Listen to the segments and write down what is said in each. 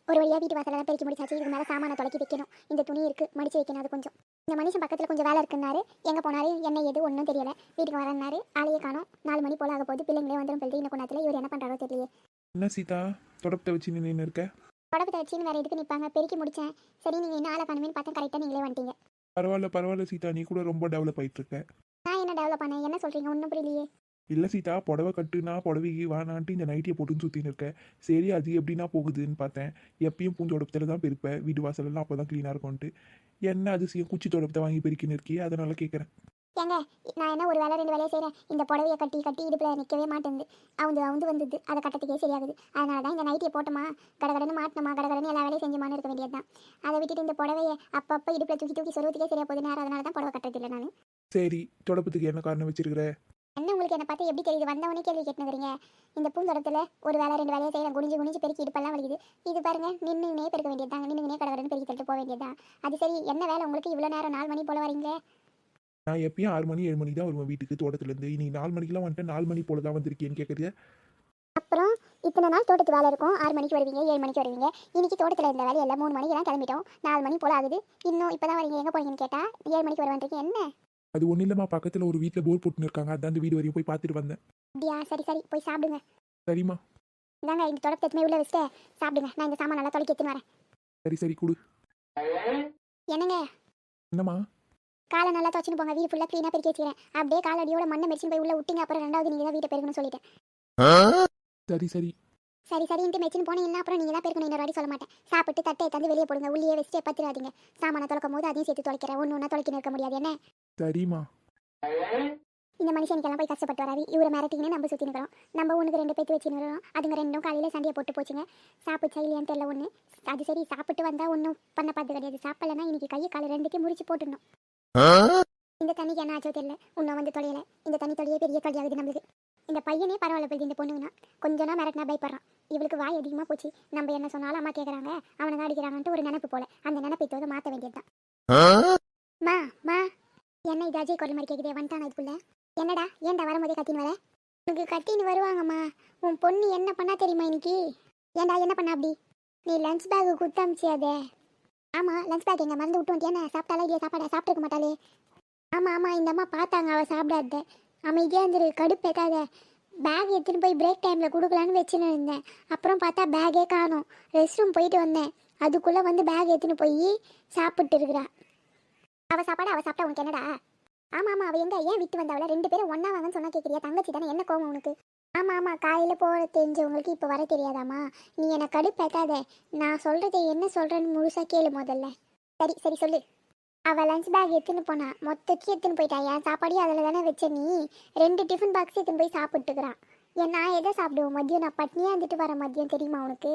ஒரு வழியாக வீட்டு வாசலெல்லாம் பெருக்கி முடிச்சாச்சு. இதுக்கு மேலே சாமானை தொலைக்கி வைக்கணும். இந்த துணி இருக்குது மடிச்சு வைக்கணும். அது கொஞ்சம் இந்த மனுஷன் பக்கத்தில் கொஞ்சம் வேலை இருக்குன்னாரு. எங்கே போனாரு என்ன எது ஒன்றும் தெரியல. வீட்டுக்கு வரேன்னாரு. ஆளையே காணோம். 4 மணி போல ஆக போகுது. பிள்ளைங்களே வந்துடும் சொல்லிட்டு இன்னும் கொண்டாத்துல இவர் என்ன பண்ணுறாரோ தெரியலையே. என்ன சீதா தொடப்பத்தை வச்சு நின்று இருக்க? தொடப்பத்தை வச்சுன்னு வேறு எதுக்கு நிற்பாங்க? பெருக்கி முடித்தேன். சரி நீங்கள் என்ன ஆளை பண்ணுவேன்னு பார்த்தா கரெக்டாக நீங்களே வந்துட்டீங்க. பரவாயில்ல பரவாயில்ல சீதா, நீ கூட ரொம்ப டெவலப் ஆகிட்டு இருக்க. நான் என்ன டெவலப் பண்ணேன்? என்ன சொல்கிறீங்க? ஒன்றும் புரியலையே. இல்லை சீதா, புடவை கட்டுனா புடவைக்கு வானான்ட்டு இந்த நைட்டியை போட்டுன்னு சுற்றின்னு இருக்கேன். சரி அது எப்படின்னா போகுதுன்னு பார்த்தேன். எப்பயும் பூஞ்சோடப்பத்தில் தான் பெருப்பேன். வீட்டு வாசலெல்லாம் அப்போ தான் க்ளீனாக இருக்கும்ன்ட்டு என்ன அதிசயம் குச்சி தொடப்பத்தை வாங்கி பெருக்கின்னு இருக்கியே, அதனால கேட்குறேன். ஏங்க நான் என்ன ஒரு வேலை 2 வேலையை செய்கிறேன். இந்த புடவையை கட்டி கட்டி இடுப்பில் நிற்கவே மாட்டேங்குது. அவுந்து வந்தது. அதை கட்டத்துக்கே சரியாகுது. அதனால தான் இந்த நைட்டியை போட்டோமா கடகடன்னு மாட்டினோமா கடகடன்னு எல்லா வேலையும் செஞ்சுமான்னு இருக்க வேண்டியது தான். அதை விட்டுட்டு இந்த புடவையை அப்பப்போ இடுப்பில் தூக்கி தூக்கி சொருவத்துக்கே சரியாக போகுது நேரம். அதனால தான் புடவை கட்டுறது இல்லை நான். சரி, தொடப்பத்துக்கு என்ன காரணம் வச்சிருக்கிற? என்ன உங்களுக்கு என்னை பார்த்து எப்படி தெரியுது? வந்தவொடனே கேள்வி கேட்டுனுறீங்க. இந்த பூந்தோட்டத்தில் ஒரு வேலை 2 வேலையை செய்யலாம். குனிஞ்சு குனிஞ்சு பெருக்கி இடுப்பெல்லாம் வலிக்குது. இது பாருங்க நின்றுனே பெருக்க வேண்டியது தான். நின்றுனே கடகடன்னு பெருக்கி தட்டு போக வேண்டியது தான். அது சரி, என்ன வேலை உங்களுக்கு இவ்வளோ நேரம்? 4 மணி போல வரீங்களே. நான் எப்பயும் 6 மணி 7 மணிக்கு தான் வருவேன் வீட்டுக்கு தோட்டத்துலேருந்து. இனி 4 மணிக்கெலாம் வந்துட்டு 4 மணி போல தான் வந்திருக்கேன்னு கேட்குறியா? அப்புறம் இத்தனை நாள் தோட்டத்து வேலை இருக்கும். 6 மணிக்கு வருவீங்க, 7 மணிக்கு வருவீங்க. இன்னைக்கு தோட்டத்தில் இருந்த வேலை எல்லாம் 3 மணிக்கு தான் கிளம்பிட்டோம். 4 மணி போல ஆகுது. இன்னும் இப்போ தான் வரீங்க. எங்கே போறீங்கன்னு கேட்டால் 7 மணிக்கு வருவேன்றீங்க. என்ன அது ஒன்றும் இல்லைம்மா, பக்கத்தில் ஒரு வீட்டில் போர் போட்டுன்னு இருக்காங்க. அதான் அந்த வீடு வரையும் போய் பார்த்துட்டு வந்தேன். அப்படியா? சரி சரி, போய் சாப்பிடுங்க. சரிம்மா. இந்தாங்க இந்த தொடப்பத்தை எத்தனை உள்ள வச்சுட்டு சாப்பிடுங்க. நான் இந்த சாமான் நல்லா தொலைக்கி எடுத்துன்னு வரேன். சரி சரி கொடு. என்னங்க என்னம்மா? காலை நல்லா துவச்சின்னு போங்க. வீடு ஃபுல்லாக க்ளீனாக பெருக்கி வச்சுக்கிறேன். அப்படியே காலை அடியோட மண்ணை மெரிச்சின்னு போய் உள்ள விட்டீங்க. அப்புறம் 2வது நீங்கள் தான் வீட்டை பெருக்கணும்னு சொல்லிட்டேன். சரி சரி சரி சரின்ட்டு மெச்சின்னு போனீங்கன்னா அப்புறம் நீங்கள் தான் பெருக்கணும். இன்னொரு வாட்டி சொல்ல மாட்டேன். சாப்பிட்டு தட்டை தந்து வெளியே போடுங்க. உள்ளே வச்சுட்டு பத்திராதீங்க. சாமானை தொலைக்கும் போது அதையும் சேர்த்து தொலைக்கிறேன். ஒன்று தொலைக்கி நிற்க முடியாது. என்ன சரிம்மா. இந்த மனுஷனுக்கெல்லாம் போய் கஷ்டப்பட்டு வராது. இவரை மிரட்டிங்கன்னு நம்ம சுற்றி நிற்கிறோம். நம்ம 1க்கு 2 பேத்து வச்சு நிறுவோம். அதுங்க 2ம் காலையில் சண்டையை போட்டு போச்சுங்க. சாப்பிட்டு இல்லையான்னு தெரியல ஒன்று. அது சரி, சாப்பிட்டு வந்தால் ஒன்றும் பண்ண பார்த்து கிடையாது. சாப்பிடலன்னா இன்னைக்கு கையை காலை 2க்கே முறிச்சு போட்டுடணும். இந்த தண்ணிக்கு என்ன ஆச்சோ தெரியல. இன்னும் வந்து தொலையலை. இந்த தண்ணி தொலையே பெரிய தொலையாகுது நம்மளுக்கு. இந்த பையனே பரவாயில்ல போய் இந்த பொண்ணுங்கன்னா கொஞ்சம் தான் மிரட்டினா பயப்படுறான். இவளுக்கு வாய் அதிகமாக போச்சு. நம்ம என்ன சொன்னாலும் அம்மா கேட்குறாங்க, அவனை அடிக்கிறாங்கன்ட்டு ஒரு நினைப்பு போல. அந்த நினைப்பை தோத மாற்ற வேண்டியது தான். மா மா என்ன இது அஜய் குரல் மாதிரி கேட்குதே? வந்துட்டான் இதுக்குள்ள. என்னடா ஏன்டா வரும்போதே கத்தின்னு வர? உனக்கு கத்தின்னு வருவாங்கம்மா. உன் பொண்ணு என்ன பண்ணா தெரியுமா இன்னைக்கு? ஏன்டா என்ன பண்ணா அப்படி? நீ லஞ்ச் பேக்கு குத்தமிச்சு அதே. ஆமாம், லஞ்ச் பேக் எங்கே மறந்து விட்டு வந்துட்டியா? சாப்பிட்டாலே இல்லையா? சாப்பிட்டுருக்க மாட்டாளே. ஆமாம் இந்த அம்மா பார்த்தாங்க அவள் சாப்பிடாத. அமைதியாக இருந்துரு, கடுப்பேத்தாத. பேக் எடுத்துன்னு போய் பிரேக் டைமில் கொடுக்கலான்னு வச்சுன்னு இருந்தேன். அப்புறம் பார்த்தா பேக்கே காணோம். ரெஸ்ட் ரூம் போயிட்டு வந்தேன். அதுக்குள்ளே வந்து பேக் எடுத்துன்னு போய் சாப்பிட்டு இருக்கிறா. அவள் சாப்பாடு அவள் சாப்பிட்டா உனக்கு என்னடா? ஆமாம் அவள் எங்கே ஏன் விட்டு வந்தவளை? 2 பேரும் ஒன்றா வாங்கன்னு சொன்னால் கேட்குறியா? தங்கச்சி தானே, என்ன கோவம் உனக்கு? ஆமாம் காலையில் போக தெரிஞ்சவங்களுக்கு இப்போ வர தெரியாதாம்மா? நீ என்னை கடுப்பேத்தாத. நான் சொல்கிறது என்ன சொல்கிறேன்னு முழுசாக கேளு முதல்ல. சரி சரி சொல்லு. அவள் லஞ்ச் பேக் எடுத்துன்னு போனா. மொத்தத்தையும் எடுத்துன்னு போயிட்டா. என் சாப்பாடையும் அதில் தானே வச்ச நீ. 2 டிஃபன் பாக்ஸ் எடுத்துன்னு போய் சாப்பிட்டுக்கிறான். நான் எதை சாப்பிடுவோம் மதியம்? நான் பட்னியாக இருந்துட்டு வரேன் மதியம், தெரியுமா உனக்கு?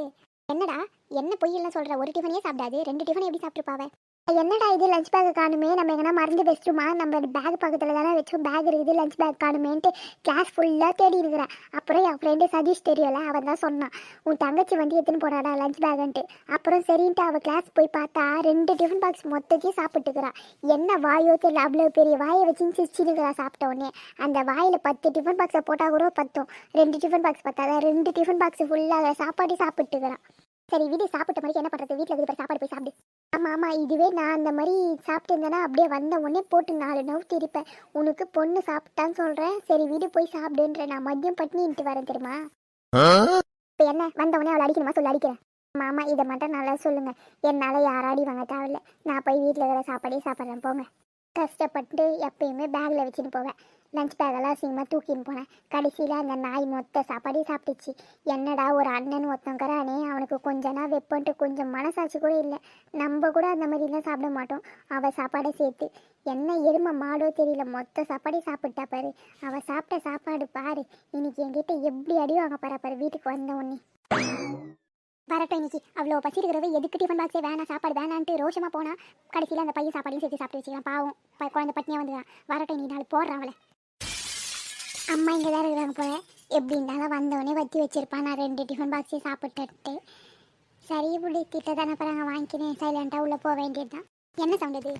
என்னடா என்ன பொய்யெல்லாம் சொல்கிற? ஒரு டிஃபனே சாப்பிடாது, 2 டிஃபன் எப்படி சாப்பிட்டுருப்பாவே? என்னடா இது லஞ்ச் பேக் காணுமே? நம்ம எங்கன்னா மறந்து வச்சுட்டுமா? நம்ம பேக் பக்கத்தில் தானே வச்சோம். பேக் இருக்குது, லஞ்ச் பேக் காணுமேன்ட்டு கிளாஸ் ஃபுல்லாக தேடி இருக்கிறேன். அப்புறம் என் ஃப்ரெண்டு சதீஷ் தெரியல, அவன் தான் சொன்னான் உன் தங்கச்சி வந்து எடுத்துன்னு போனாடா லஞ்ச் பேக்குன்ட்டு. அப்புறம் சரின்ட்டு அவள் கிளாஸ் போய் பார்த்தா 2 டிஃபன் பாக்ஸ் மொத்தத்தையும் சாப்பிட்டுக்கிறா. என்ன வாயோ தெரியல, அவ்வளோ பெரிய வாயை வச்சுன்னு சிரிச்சுனுக்கிறா சாப்பிட்ட உடனே. அந்த வாயில் 10 டிஃபன் பாக்ஸை போட்டால் கூட பத்தும். 2 டிஃபன் பாக்ஸ் பத்தாதான், 2 டிஃபன் பாக்ஸ் ஃபுல்லாக சாப்பாடு சாப்பிட்டுக்கிறான். சரி வீடு சாப்பிட்ட மாதிரி என்ன பண்ணுறது? வீட்டில் இருக்கிற சாப்பாடு போய் சாப்பிடு. ஆமாம் இதுவே நான் அந்த மாதிரி சாப்பிட்டு இருந்தேன்னா அப்படியே வந்த உடனே போட்டு 4 நவுத்தி இருப்பேன். உனக்கு பொண்ணு சாப்பிட்டான்னு சொல்கிறேன். சரி வீடு போய் சாப்பிடுன்றேன். நான் மதியம் பட்னின்ட்டு வரேன் தெரியுமா? இப்போ என்ன வந்த உடனே அவளை அடிக்கணுமா? சொல்லி அடிக்கிறேன். ஆமாம் இதை மட்டும் நல்லா சொல்லுங்கள். என்னால் யாராடி வாங்க தேவையில்ல. நான் போய் வீட்டில் இருக்கிற சாப்பாடே சாப்பிட்றேன் போங்க. கஷ்டப்பட்டு எப்பயுமே பேக்கில் வச்சுன்னு போவேன். லஞ்ச் பேக்கெல்லாம் சீக்கிரமாக தூக்கின்னு போனேன். கடைசியில் அந்த நாய் மொத்த சாப்பாடையும் சாப்பிட்டுச்சு. என்னடா ஒரு அண்ணன் ஒருத்தங்கிறானே, அவனுக்கு கொஞ்சனா வெப்பன்ட்டு கொஞ்சம் மனசாட்சி கூட இல்லை. நம்ம கூட அந்த மாதிரிலாம் சாப்பிட மாட்டோம். அவள் சாப்பாடை சேர்த்து என்ன எருமை மாடோ தெரியல, மொத்த சாப்பாடையும் சாப்பிட்டா பாரு. அவள் சாப்பிட்ட சாப்பாடு பாரு. இன்னைக்கு என்கிட்ட எப்படி அடி வாங்க பாரு வீட்டுக்கு வந்த உடனே. வரட்டும் இன்னைக்கு. அவ்வளோ பசி இருக்கிறவ எதுக்கு டிஃபன் பாக்ஸே வேணாம், சாப்பாடு வேணான்ட்டு ரோஷமாக போனால் கடைசியில் அந்த பையன் சாப்பாடையும் சேர்த்து சாப்பிட்டு வச்சுக்கலாம். பாவம் குழந்தை பட்னியாக வந்துதான். வரட்டும் இன்னைக்கு நாள் போடுறான் அவளை. அம்மா இங்கே தான் இருக்கிறாங்க போல. எப்படி இருந்தாலும் வந்தவொடனே வச்சு வச்சுருப்பான். நான் 2 டிஃபன் பாக்ஸையும் சாப்பிட்டுட்டு சரி இப்படி திட்ட தானே பாருங்க வாங்கிக்கினேன். சைலண்ட்டாக உள்ளே போக வேண்டியது தான். என்ன சவுண்ட் அது?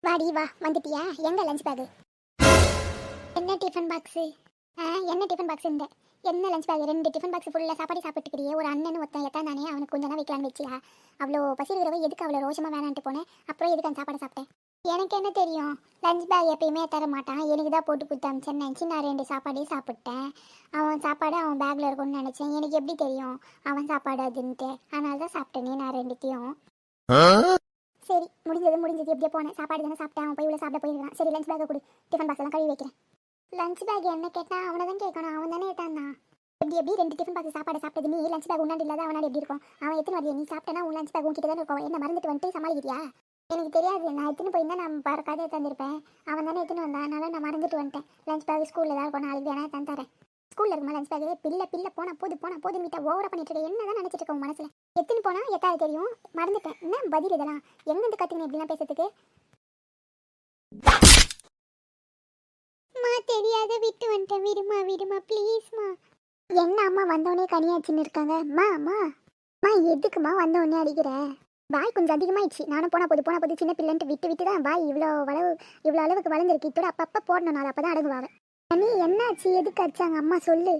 வாடி வா, வந்துட்டியா? எங்கே லஞ்ச் பேக்கு? என்ன டிஃபன் பாக்ஸு? என்ன டிஃபன் பாக்ஸ்? இந்த என்ன லஞ்ச் பேக் 2 டிஃபன் பாக்ஸ் ஃபுல்லாக சாப்பாடு சாப்பிட்டுக்கிறியே, ஒரு அண்ணன் ஒருத்தன் எத்தான் தானே, அவனுக்கு கொஞ்சம் தான் வைக்கலான்னு வச்சியா? அவ்வளோ பசி இருக்கிறவ எதுக்கு அவ்வளோ ரோஷமாக வேணான்ட்டு போனேன்? அப்புறம் எதுக்கு அந்த சாப்பாடை சாப்பிட்டேன்? எனக்கு என்ன தெரியும்? லஞ்ச் பேக் எப்பயுமே தர மாட்டான், எனக்கு தான் போட்டு கொடுத்து அமிச்சேன்னு நினச்சி நான் 2 சாப்பாடே சாப்பிட்டேன். அவன் சாப்பாடு அவன் பேக்கில் இருக்கும்னு நினச்சேன். எனக்கு எப்படி தெரியும் அவன் சாப்பாடு அதுன்ட்டு? அதனால தான் சாப்பிட்டேனே நான் 2த்தையும். சரி, முடிஞ்சது எப்படியோ போனேன். சாப்பாடு தானே சாப்பிட்டேன், அவன் போய் இவ்வளோ சாப்பிட போயிருக்கான். சரி, லஞ்ச் பேக்கை கொடு, டிஃபன் பாக்ஸ் எல்லாம் கழுவி வைக்கிறேன். லஞ்ச் பேக் என்ன கேட்டால் அவனை தான் கேட்கணும், அவன் தானே ஏட்டான். எப்படி 2 டிஃபன் பாக்ஸ் சாப்பாடு சாப்பிட்டது நீ? லஞ்ச் பேக் உண்டாண்டு இல்லாத அவனால எப்படி இருக்கும்? அவன் எத்தனை வரலையே, நீ சாப்பிட்டேன்னா உன் லஞ்ச் பேக் உன்கிட்ட தானே இருக்கும். என்ன மறந்துட்டு வந்துட்டு சமாளிக்கிறியா? எனக்கு தெரியாது, நான் எத்தனை போயிருந்தா நான் பறக்காதே தந்திருப்பேன். அவன் தானே எத்தனை வந்தான், அதனால நான் மறந்துட்டு வந்துட்டேன். லஞ்ச் பேக் ஸ்கூலில் தான் இருக்கும், நாளைக்கு வேணா தான் தரேன். ஸ்கூலில் இருக்குமா லஞ்ச் பேக்? பிள்ளை போனா போது வீட்டை ஓவரா பண்ணிட்டு இருக்க. என்ன தான் நினச்சிட்டு இருக்க உன் மனசில்? எத்தனை போனா எத்தாவது தெரியும், மறந்துட்டேன். என்ன பதில் இதெல்லாம்? எங்கேருந்து கற்றுக்கணும் இப்படிலாம் பேசுறதுக்கு? தெரியாத விட்டு வந்துட்டேன், விடுமா ப்ளீஸ்மா. என்ன அம்மா வந்தவொடனே கனியாச்சுன்னு இருக்காங்க? மா எதுக்குமா வந்தவொடனே அடிக்கிற? வாய் கொஞ்சம் அதிகமாகிடுச்சு. நானும் போனா போது சின்ன பிள்ளைன்ட்டு விட்டு தான் வாய் இவ்வளோ அளவுக்கு வளர்ந்துருக்கு. இதோட அப்பப்போ போடணும், நான் அப்போ தான் அடங்குவாங்க. அண்ணி என்னாச்சு, எதுக்கு அடிச்சாங்க அம்மா சொல்லு.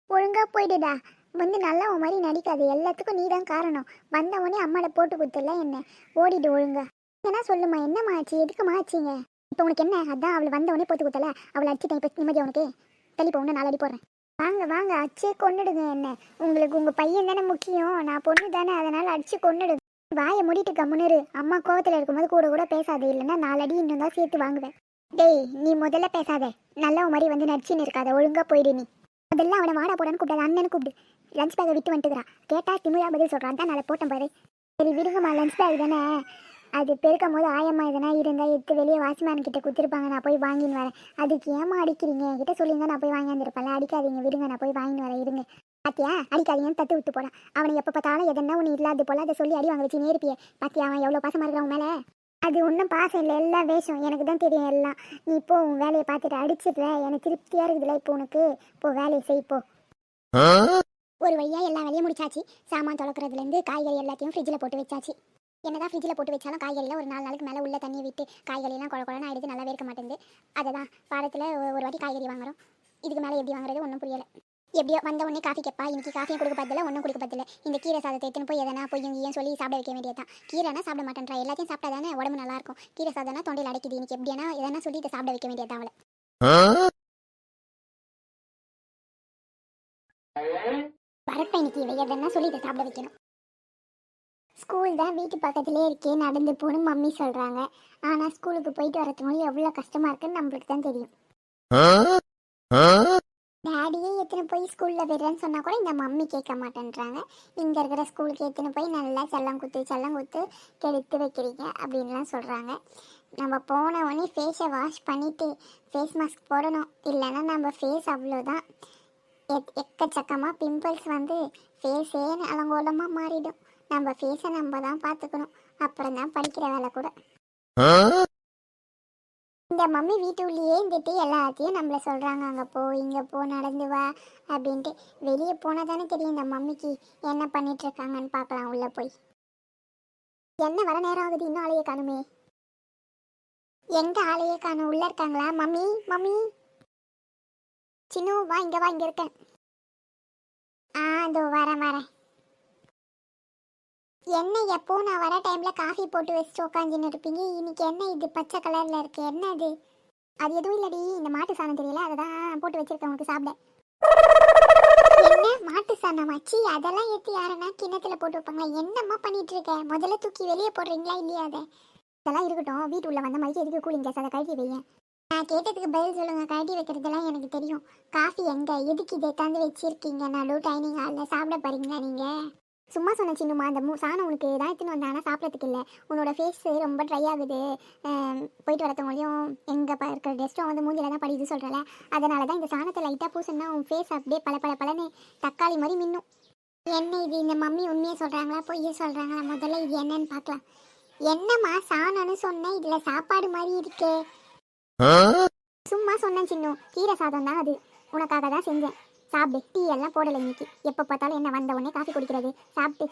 ஒழுங்கா போயிடுடா, வந்து நல்லா உன் மாதிரி நடிக்காது. எல்லாத்துக்கும் நீ தான் காரணம். வந்தவொடனே அம்மாட போட்டு கொடுத்துடல என்ன, ஓடிடு ஒழுங்கா. என்ன சொல்லுமா, என்னம்மா ஆச்சு, எதுக்குமா ஆச்சுங்க? இப்போ உனக்கு என்ன? அதான் அவள் வந்தவொடனே போட்டு கொடுத்தல, அவளை அடிச்சுட்டேன். இப்போ நிம்மதி உனக்கு? தெளிப்போ ஒன்று 4 அடி போடுறேன். வாங்க அடிச்சே கொன்னுடுங்க என்ன. உங்களுக்கு உங்கள் பையன் தானே முக்கியம், நான் பொண்ணு தானே, அதனால் அடிச்சு கொன்னுடுங்க. வாயை மூடிட்டு கம்முனரு. அம்மா கோவத்தில் இருக்கும்போது கூட பேசாதே, இல்லைன்னா 4 அடி இன்னும் தான் சேர்த்து வாங்குவேன். டேய், நீ முதல்ல பேசாத, நல்ல மாதிரி வந்து நடிச்சுன்னு இருக்காத, ஒழுங்கா போயிடு. நீ முதல்ல அவனை வாடா போடான்னு கூப்பிடாது, அண்ணனு கூப்பிடு. லஞ்ச் பேக்கை விட்டு வந்துட்டுக்கிறான். கேட்டா திமிழா பதில் சொல்கிறான், தான் நல்லா போட்டேன் பாரு. சரி விடுங்கம்மா, லஞ்ச் பேக் தானே, அது பெருக்கும் போது ஆயம்மா எதனா இருந்தால் எடுத்து வெளியே வாட்ச்மேன் கிட்ட கொடுத்துருப்பாங்க, நான் போய் வாங்கின்னு வரேன். அதுக்கு ஏமா அடிக்கிறீங்க? என்கிட்ட சொல்லியிருந்தா நான் போய் வாங்கி வந்துருப்பேன்ல. அடிக்காதீங்க, விடுங்க, நான் போய் வாங்கின்னு வரேன், இருங்க. பாத்தியா, அடிக்காதீங்கன்னு தட்டு விட்டு போறான். அவனை எப்போ பார்த்தாலும் எதனா ஒன்று இல்லாது போல அதை சொல்லி அடி வாங்க வச்சு நேர்ப்பியே. பாத்தியா அவன் எவ்வளோ பாசமாக இருக்கிறான் மேலே? அது ஒன்றும் பாசம் இல்லை, எல்லாம் வேஷம். எனக்கு தான் தெரியும் எல்லாம். நீ இப்போ உன் வேலையை பார்த்துட்டு அடிச்சிடுற, எனக்கு திருப்தியாக இருக்குதுல்ல இப்போ உனக்கு. இப்போ வேலையை செய்ப்போ. ஒரு வழியாக எல்லா வேலையும் முடிச்சாச்சு. சாமான் தொலைக்கிறதுலேருந்து காய்கறி எல்லாத்தையும் ஃப்ரிட்ஜில் போட்டு வச்சாச்சு. என்னதான் ஃப்ரிட்ஜில் போட்டு வச்சாலும் காய்கறியில் ஒரு 4 நாளுக்கு மேலே உள்ள தண்ணியை விட்டு காய்கறியெல்லாம் குழன்னு ஆகிடுது, நல்லாவே இருக்க மாட்டேங்குது. அதை தான் வாரத்தில் ஒரு வாட்டி காய்கறி வாங்குறோம். இதுக்கு மேலே எப்படி வாங்குறது ஒன்றும் புரியலை. எப்படியோ வந்த உடனே காஃபி கேட்பா. இன்னைக்கு காஃபியும் கொடுக்க பார்த்தில்ல, ஒன்றும் கொடுக்க பார்த்தில்ல. இந்த கீரை சாதத்தை எடுத்துன்னு போய் எதனா பொய்யும் சொல்லி சாப்பிட வைக்க வேண்டியதான். கீரைனா சாப்பிட மாட்டேன்றா, எல்லாத்தையும் சாப்பிட்டா தானே உடம்பு நல்லாயிருக்கும். கீரை சாதம்னா தொண்டையில் அடைக்குது. இன்னைக்கு எப்படியானா எதனா சொல்லி இதை சாப்பிட வைக்க வேண்டியதான் அவளை. வரப்ப இன்னைக்கு இவை எதனா சொல்லி இதை சாப்பிட வைக்கணும். ஸ்கூல் தான் வீட்டு பக்கத்துலேயே இருக்கே, நடந்து போகணும் மம்மி சொல்கிறாங்க. ஆனால் ஸ்கூலுக்கு போயிட்டு வரது மூலம் எவ்வளோ கஷ்டமாக இருக்குன்னு நம்மளுக்கு தான் தெரியும். டேடியே எத்தனை போய் ஸ்கூலில் விடுறேன்னு சொன்னால் கூட இந்த மம்மி கேட்க மாட்டேன்றாங்க. இங்கே இருக்கிற ஸ்கூலுக்கு எத்தனை போய் நல்லா செல்லம் குத்து கெடுத்து வைக்கிறீங்க அப்படின்லாம் சொல்கிறாங்க. நம்ம போன உடனே ஃபேஸை வாஷ் பண்ணிவிட்டு ஃபேஸ் மாஸ்க் போடணும், இல்லைன்னா நம்ம ஃபேஸ் அவ்வளோதான் எக்கச்சக்கமாக பிம்பிள்ஸ் வந்து ஃபேஸே அலங்கோலமாக மாறிடும். நம்ம ஃபேஸை நம்ம தான் பார்த்துக்கணும், அப்புறம் தான் படிக்கிற வேலை கூட. இந்த மம்மி வீட்டுக்குள்ளேயே இருந்துட்டு எல்லாத்தையும் நம்மள சொல்கிறாங்க, அங்கே போ இங்கே போ நடந்து வா அப்படின்ட்டு. வெளியே போனால் தானே தெரியும் இந்த மம்மிக்கு என்ன பண்ணிட்டு இருக்காங்கன்னு. பார்க்கலாம் உள்ளே போய். என்ன வர நேரம் ஆகுது, இன்னும் ஆளையே காணுமே. எங்க ஆளையே காணும்? உள்ளே இருக்காங்களா? மம்மி சின்ன வா இங்கே இருக்கேன். இதோ வரேன். என்ன எப்போ நான் வர டைமில் காஃபி போட்டு வச்சுட்டு உட்காந்துன்னு இருப்பீங்க, இன்னைக்கு என்ன இது பச்சை கலரில் இருக்கு, என்ன அது? அது எதுவும் இல்லடி, இந்த மாட்டு சாணம் தெரியல, அதை தான் போட்டு வச்சிருக்கேன் உங்களுக்கு சாப்பிட. என்ன மாட்டு சாணம் ஆச்சு? அதெல்லாம் ஏற்றி யாருன்னா கிணத்துல போட்டு வைப்பாங்களா? என்னம்மா பண்ணிட்டு இருக்க? முதல்ல தூக்கி வெளியே போடுறீங்களா இல்லையா? அதெல்லாம் இருக்கட்டும், வீட்டு உள்ள வந்த மாதிரி எதுக்கு கூலிங் கேஸ் அதை கழட்டி வைங்க. நான் கேட்டதுக்கு பதில் சொல்லுங்க. கழட்டி வைக்கிறதெல்லாம் எனக்கு தெரியும். காஃபி எங்க, எதுக்கு இதை தந்து வச்சிருக்கீங்க? நடு டைனிங் ஹாலில் சாப்பிட போறீங்களா நீங்கள்? சும்மா சொன்ன சின்னம்மா, அந்த சாணம் உனக்கு தான் எடுத்துன்னு வந்தானா சாப்பிட்றதுக்கு இல்லை. உன்னோட ஃபேஸ் ரொம்ப ட்ரை ஆகுது, போயிட்டு வரத்தவங்களையும் எங்கே இருக்கிற டெஸ்ட்டும் வந்து மூஞ்சில் தான் படிது சொல்கிறல, அதனால தான் இந்த சாணத்தை லைட்டாக பூசுன்னா உன் ஃபேஸ் அப்படியே பல தக்காளி மாதிரி மின்னும். என்ன இது, இந்த மம்மி உண்மையை சொல்கிறாங்களா பொய்யே சொல்கிறாங்களா? முதல்ல இது என்னன்னு பார்க்கலாம். என்னம்மா சாணம்னு சொன்னேன், இதில் சாப்பாடு மாதிரி இருக்கே. சும்மா சொன்னேன் சின்ன, கீரை சாதம் தான் அது, உனக்காக தான் செஞ்சேன். சாப்பிடு, டீ எல்லாம் போடலை இன்னைக்கு. எப்போ பார்த்தாலும் என்ன வந்த உடனே காஃபி குடிக்கிறது.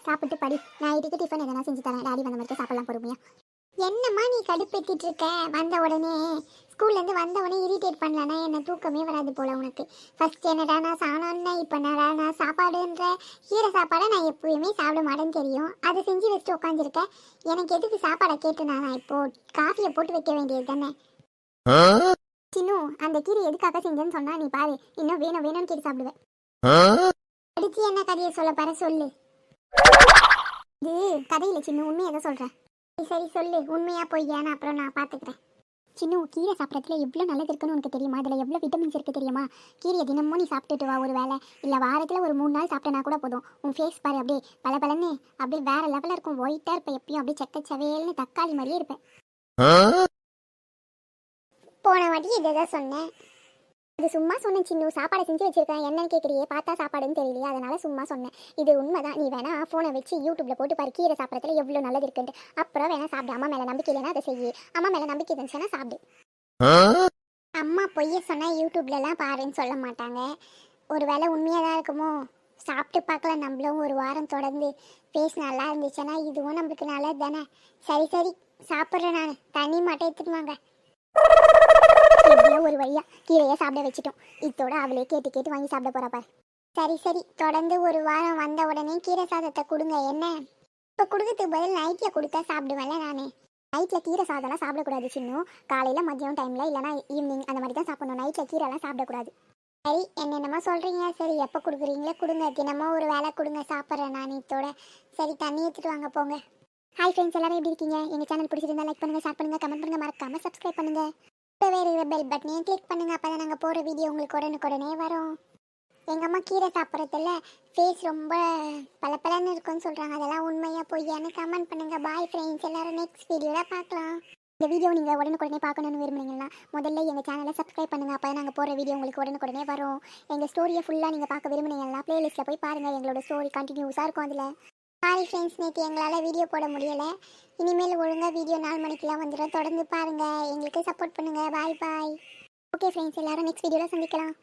சாப்பிட்டு படி. நைட்டுக்கு டிஃபன் எதனா செஞ்சு தரேன், டாடி வந்த மாதிரி சாப்பிடலாம் பொறுமையா. என்னம்மா நீ கடுப்பேத்திட்டு இருக்க? வந்த உடனே ஸ்கூல்லேருந்து வந்த உடனே இரிட்டேட் பண்ணலன்னா என்ன தூக்கமே வராது போல உனக்கு. ஃபர்ஸ்ட் என்னடா நான் சாணம்னா இப்போ என்னடா நான் சாப்பாடுன்ற. கீரை சாப்பாடை நான் எப்பயுமே சாப்பிட மாட்டேன்னு தெரியும், அதை செஞ்சு வச்சுட்டு உட்காந்துருக்க. எனக்கு எதுக்கு சாப்பாடை கேட்டுனா? நான் இப்போ காஃபியை போட்டு வைக்க வேண்டியது தானே. சின்னு, அந்த கீரை எதுக்காக செஞ்சேன்னு சொன்னா நீ பாரு, இன்னும் வேணும் வேணும்னு கேட்டு சாப்பிடுவேன். அடிச்சு என்ன கதையை சொல்ல பாரு, சொல்லு. இது கதையில சின்ன உண்மையை தான் சொல்கிறேன். சரி சொல்லு, உண்மையா பொய்யான்னு அப்புறம் நான் பார்த்துக்கிறேன். சின்ன கீரை சாப்பிட்றதுல எவ்வளோ நல்லது இருக்குன்னு உனக்கு தெரியுமா? அதில் எவ்வளோ விட்டமின்ஸ் இருக்குது தெரியுமா? கீரையை தினமும் நீ சாப்பிட்டுட்டு வா, ஒரு வேளை இல்லை வாரத்தில் ஒரு 3 நாள் சாப்பிட்டனா கூட போதும். உன் ஃபேஸ் பாரு, அப்படியே பளபளன்னு அப்படியே வேற லெவலில் இருக்கும். ஒயிட்டாக இருப்பேன், எப்பயும் அப்படியே செக்க சவையல்னு தக்காளி மாதிரியே இருப்பேன். போன வாட்டி இதை தான் சொன்னேன். இது சும்மா சொன்னேன் சின்ன. சாப்பாடை செஞ்சு வச்சிருக்கேன், என்னன்னு கேட்குறியே, பார்த்தா சாப்பாடுன்னு தெரியலையே, அதனால சும்மா சொன்னேன். இது உண்மைதான். நீ வேணா ஃபோனை வச்சு யூடியூப்ல போட்டு பாரு, கீரை சாப்பிட்றதுல எவ்வளோ நல்லது இருக்குன்ட்டு. அப்புறம் வேணா சாப்பிடு. அம்மா மேலே நம்பிக்கை இல்லைன்னா அதை செய்யி. அம்மா மேலே நம்பிக்கை இருந்துச்சுன்னா சாப்பிடு. அம்மா பொய்ய சொன்னா யூடியூப்லலாம் பாருன்னு சொல்ல மாட்டாங்க. ஒரு வேளை உண்மையாக தான் இருக்குமோ? சாப்பிட்டு பார்க்கலாம் நம்மளும் ஒரு வாரம் தொடர்ந்து. ஃபேஸ் நல்லா இருந்துச்சுன்னா இதுவும் நம்மளுக்கு நல்லது தானே. சரி சரி சாப்பிட்றேன், நான் தண்ணி மட்டும் எடுத்துட்டு வாங்க. எப்படியோ ஒரு வழியா கீரையை சாப்பிட வச்சுட்டோம். இதோட அவளே கேட்டு கேட்டு வாங்கி சாப்பிட போறா பாரு. சரி சரி, தொடர்ந்து ஒரு வாரம் வந்த உடனே கீரை சாதத்தை கொடுங்க. என்ன இப்போ கொடுக்கறதுக்கு பதில் நைட்டில் கொடுத்தா சாப்பிடுவேன்ல நானே. நைட்டில் கீரை சாதம்லாம் சாப்பிடக்கூடாது சின்னும். காலையில் மதியம் டைமில் இல்லைனா ஈவினிங் அந்த மாதிரி தான் சாப்பிடணும். நைட்டில் கீரைலாம் சாப்பிடக்கூடாது. சரி, என்னென்னமோ சொல்கிறீங்க. சரி, எப்போ கொடுக்குறீங்களோ கொடுங்க. தினமும் ஒரு வேலை கொடுங்க, சாப்பிட்றேன் நான் இதோட. சரி, தண்ணி எடுத்துட்டு வாங்க போங்க. ஹாய் ஃப்ரெண்ட்ஸ், எல்லாரும் எப்படி இருக்கீங்க? எங்கள் சேனல் பிடிச்சிருந்தா லைக் பண்ணுங்கள், ஷேர் பண்ணுங்கள், கமெண்ட் பண்ணுங்கள், மறக்காமல் சப்ஸ்கிரைப் பண்ணுங்கள். வேறு பெல் பட்டனையும் கிளிக் பண்ணுங்கள். அப்போ தான் நாங்கள் போகிற வீடியோ உங்களுக்கு உடனுக்குடனே வரும். எங்கள் அம்மா கீரை சாப்பிட்றதில்ல ஃபேஸ் ரொம்ப பளபளன்னு இருக்குன்னு சொல்கிறாங்க. அதெல்லாம் உண்மையாக பொய்யான்னு கமெண்ட் பண்ணுங்கள். பாய் ஃப்ரெண்ட்ஸ், எல்லாரும் நெக்ஸ்ட் வீடியோவில் பார்க்கலாம். இந்த வீடியோ நீங்கள் உடனுக்குடனே பார்க்கணுன்னு விரும்புனீங்கன்னா முதல்ல எங்கள் சேனலை சப்ஸ்கிரைப் பண்ணுங்கள். அப்போ நாங்கள் போகிற வீடியோ உங்களுக்கு உடனுக்குடனே வரும். எங்கள் ஸ்டோரியை ஃபுல்லாக நீங்கள் பார்க்க விரும்புனீங்கன்னா ப்ளேலிஸ்ட்டில் போய் பாருங்கள். எங்களோட ஸ்டோரி கண்டினியூஸாக இருக்கும் அதில். சாரி ஃப்ரெண்ட்ஸ், நேற்று எங்களால் வீடியோ போட முடியலை. இனிமேல் ஒழுங்காக வீடியோ 4 மணிக்கெலாம் வந்துடும். தொடர்ந்து பாருங்கள், எங்களுக்கு சப்போர்ட் பண்ணுங்கள். பாய் பாய். ஓகே ஃப்ரெண்ட்ஸ், எல்லாரும் நெக்ஸ்ட் வீடியோவில் சந்திக்கலாம்.